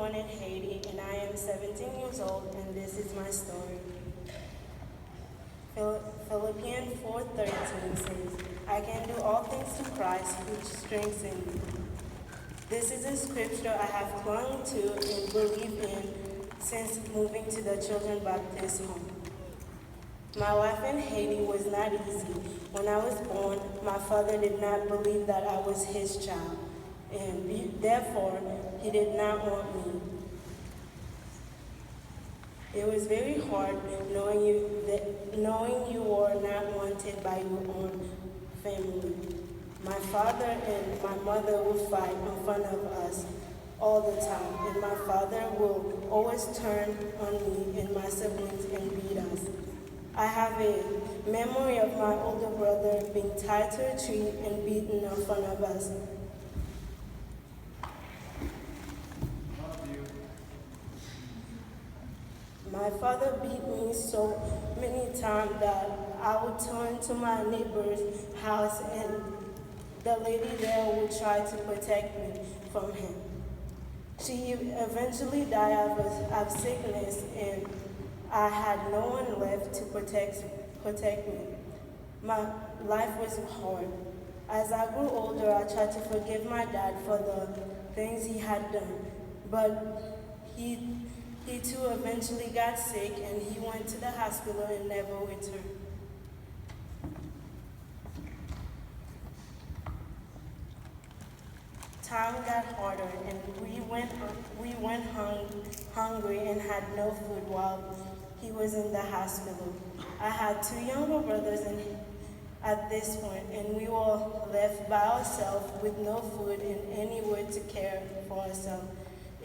born in Haiti, and I am 17 years old, and this is my story. Philippians 4:13 says, I can do all things through Christ which strengthens me. This is a scripture I have clung to and believed in since moving to the Children's Baptist home. My life in Haiti was not easy. When I was born, my father did not believe that I was his child, and therefore, he did not want me. It was very hard knowing you were not wanted by your own family. My father and my mother would fight in front of us all the time, and my father will always turn on me and my siblings and beat us. I have a memory of my older brother being tied to a tree and beaten in front of us. My father beat me so many times that I would turn to my neighbor's house and the lady there would try to protect me from him. She eventually died of sickness, and I had no one left to protect me. My life was hard. As I grew older, I tried to forgive my dad for the things he had done, but he too eventually got sick, and he went to the hospital and never returned. Time got harder, and we went hungry and had no food while he was in the hospital. I had two younger brothers at this point, and we were left by ourselves with no food and anywhere to care for ourselves.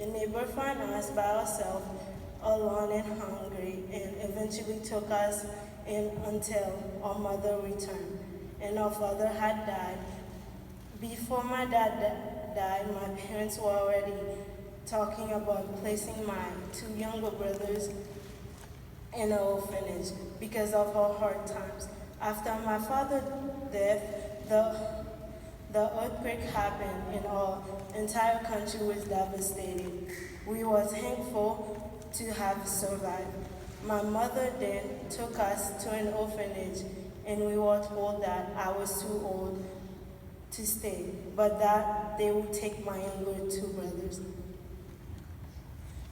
A neighbor found us by ourselves, alone and hungry, and eventually took us in until our mother returned, and our father had died. Before my dad died, my parents were already talking about placing my two younger brothers in an orphanage because of our hard times. After my father's death, the earthquake happened and our entire country was devastated. We were thankful to have survived. My mother then took us to an orphanage, and we were told that I was too old to stay, but that they would take my younger two brothers.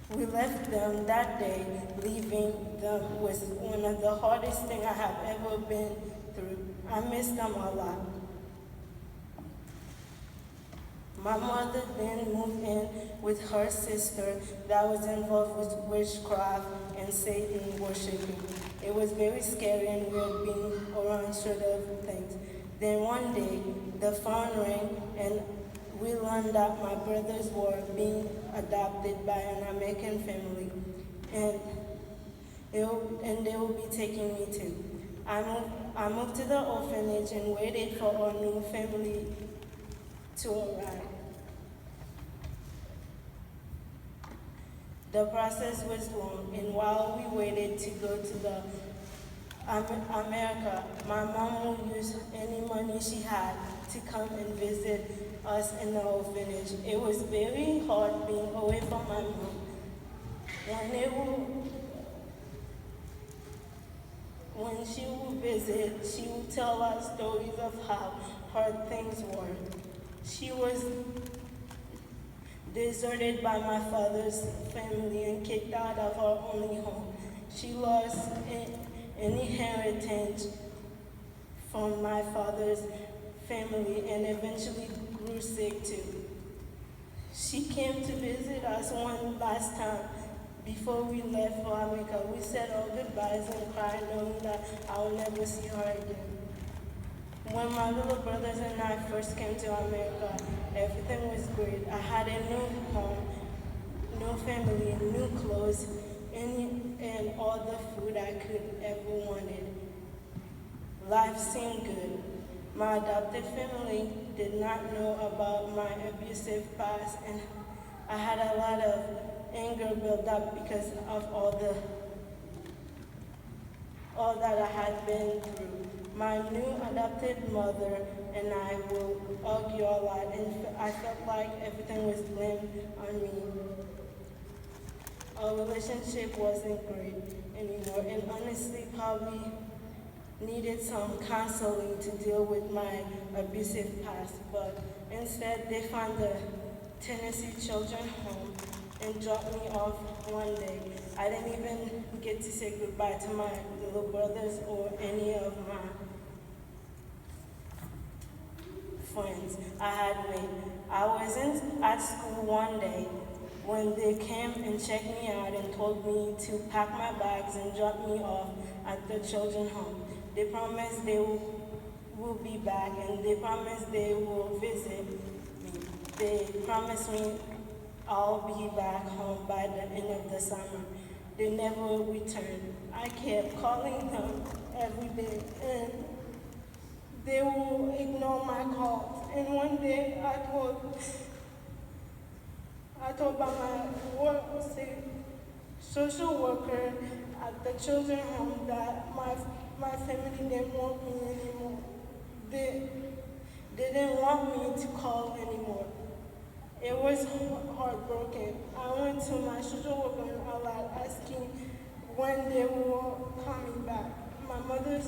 We left them that day. Leaving them was one of the hardest things I have ever been through. I miss them a lot. My mother then moved in with her sister that was involved with witchcraft and Satan worshiping. It was very scary and weird being around sort of things. Then one day, the phone rang and we learned that my brothers were being adopted by an American family, and they will be taking me too. I moved to the orphanage and waited for our new family to arrive. The process was long, and while we waited to go to the America, my mom would use any money she had to come and visit us in the orphanage. It was very hard being away from my mom. When she would visit, she would tell us stories of how hard things were. She was deserted by my father's family and kicked out of her only home. She lost any inheritance from my father's family and eventually grew sick too. She came to visit us one last time before we left for America. We said our goodbyes and cried, knowing that I will never see her again. When my little brothers and I first came to America, everything was great. I had a new home, new family, new clothes, and all the food I could ever wanted. Life seemed good. My adopted family did not know about my abusive past, and I had a lot of anger built up because of all that I had been through. My new adopted mother and I will argue a lot, and I felt like everything was blamed on me. Our relationship wasn't great anymore, and honestly, probably needed some counseling to deal with my abusive past. But instead, they found the Tennessee Children Home and dropped me off one day. I didn't even get to say goodbye to my little brothers or any of my friends I had made. I wasn't at school one day when they came and checked me out and told me to pack my bags and drop me off at the children's home. They promised they will be back, and they promised they will visit me. They promised me I'll be back home by the end of the summer. They never returned. I kept calling them every day, and they will ignore my calls. And one day I told by my social worker at the children's home that my family didn't want me anymore. They didn't want me to call anymore. It was heartbroken. I went to my social worker a lot asking when they were coming back. My mother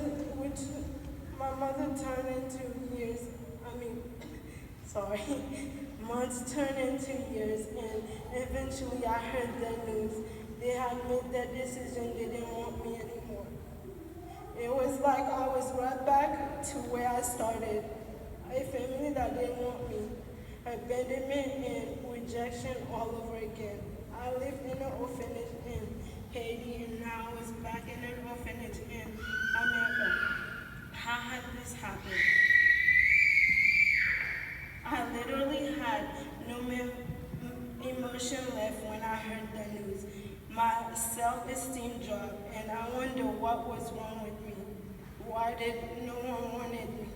turned into years, sorry, months turned into years, and eventually I heard the news. They had made their decision, they didn't want me anymore. It was like I was right back to where I started. A family that didn't want me, abandonment and rejection all over again. I lived in an orphanage in Haiti, and now I was back in an orphanage in America. How had this happened? I literally had no emotion left when I heard the news. My self-esteem dropped, and I wonder what was wrong with me. Why did no one wanted me?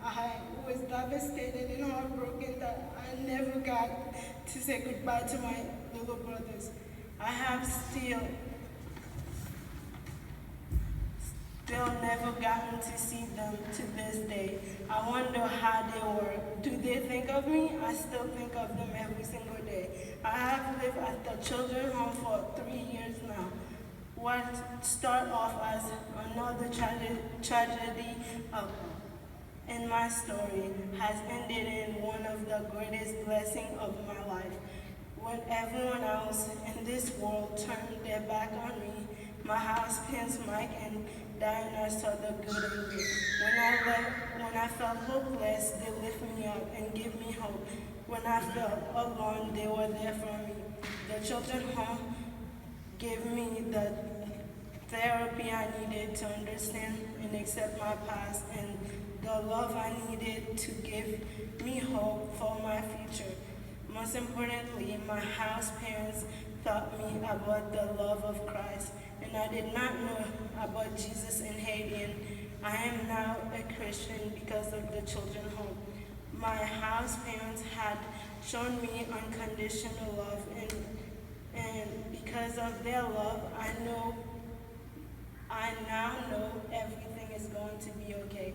I was devastated and heartbroken that I never got to say goodbye to my little brothers. I have still never gotten to see them to this day. I wonder how they were. Do they think of me? I still think of them every single day. I have lived at the children's home for 3 years now. What started off as another tragedy in my story has ended in one of the greatest blessings of my life. When everyone else in this world turned their back on me, my house parents Mike and Diana saw the good in me. When I felt hopeless, they lifted me up and gave me hope. When I felt alone, they were there for me. The children's home gave me the therapy I needed to understand and accept my past, and the love I needed to give me hope for my future. Most importantly, my house parents taught me about the love of Christ, and I did not know about Jesus in Haiti, and I am now a Christian because of the children's home. My house parents had shown me unconditional love, and because of their love, I now know everything is going to be okay.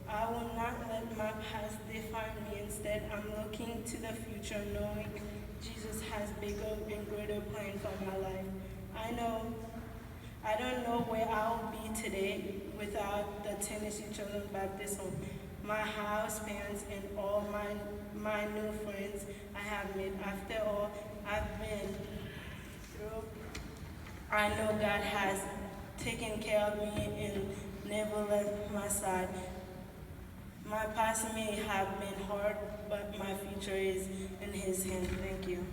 I will not let my past define me. Instead, I'm looking to the future, knowing Jesus has bigger and greater plan for my life. I don't know where I'll be today without the Tennessee Children's Baptist Home, my house parents, and all my new friends I have made. After all I've been through, I know God has taken care of me and never left my side. My past may have been hard, but my future is in His hands. Thank you.